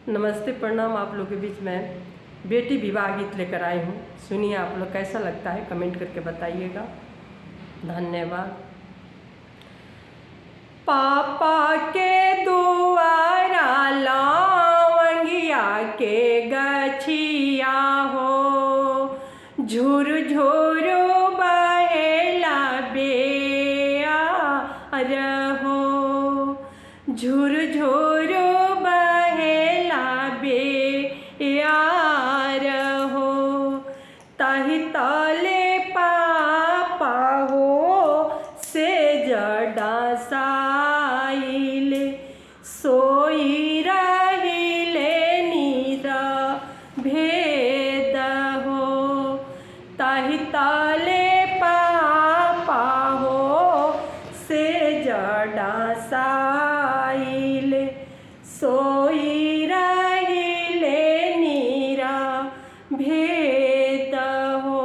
नमस्ते, प्रणाम। आप लोग के बीच में बेटी विवाह गीत लेकर आई हूँ। सुनिए, आप लोग कैसा लगता है कमेंट करके बताइएगा। धन्यवाद। पापा के दुआरा लवंगिया के गछिया हो, झुर झुर बहेला बेयार हो, झुर झुर बहेला बेयार हो। ताहि तले पापा हो से जड़ा साइले, सोई रहिले नीरा भेद हो। ताहि तले पापा हो से जड़ा साइले, सोई रहिले नीरा भेद हो।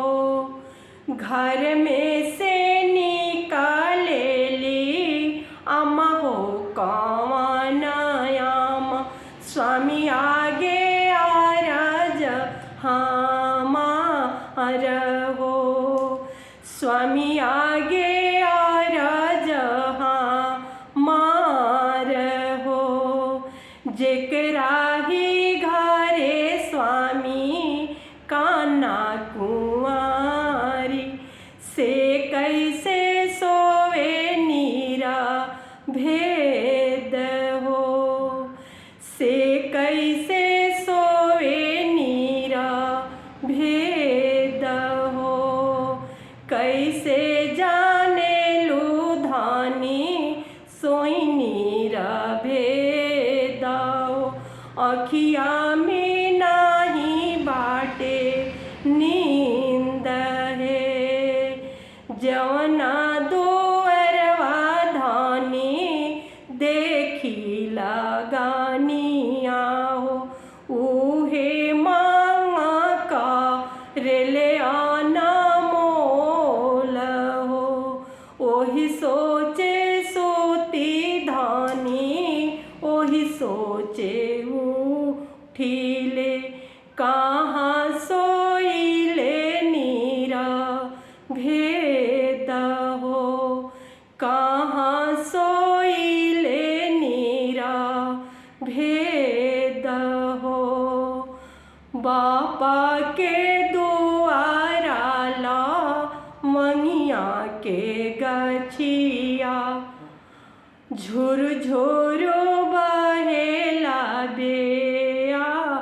घर में से निकालेली अम्मा हो कौन आमा, स्वामी आगे आरज हमार हो, स्वामी आगे आरज हमार हो। जेकरा ही घरे स्वामी कान्हा कुंवारी, से कैसे सोवे नीरा भेद हो, से कैसे सोवे नीरा भेद हो। कैसे जाने लुधानी सोई नीरा भेद हो। अखिया में नाही बाटे नींद है, जवना दुअरवा धानी देखी लगानिया हो। उहे मांगा का रेले आना मोल हो, ओही सोचे सोती धानी, ओही सोचे उठिले। कहाँ सोइले नीरा भेद हो, कहाँ सोइले नीरा भेद हो। बापा के दुआरा लवंगिया के गछिया, झुर झुर बहेला बेयार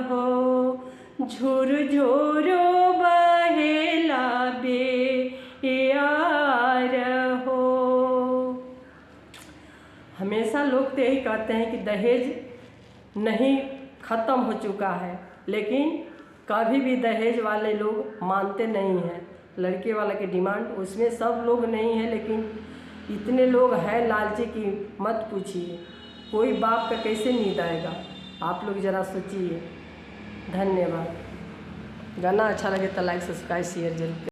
हो, झुर झुर बहेला बेयार हो। हमेशा लोग तो यही कहते हैं कि दहेज नहीं ख़त्म हो चुका है, लेकिन कभी भी दहेज वाले लोग मानते नहीं हैं। लड़के वाला की डिमांड उसमें सब लोग नहीं है, लेकिन इतने लोग हैं लालची की मत पूछिए। कोई बाप का कैसे नींद आएगा, आप लोग ज़रा सोचिए। धन्यवाद। गाना अच्छा लगे तो लाइक सब्सक्राइब शेयर जरूर।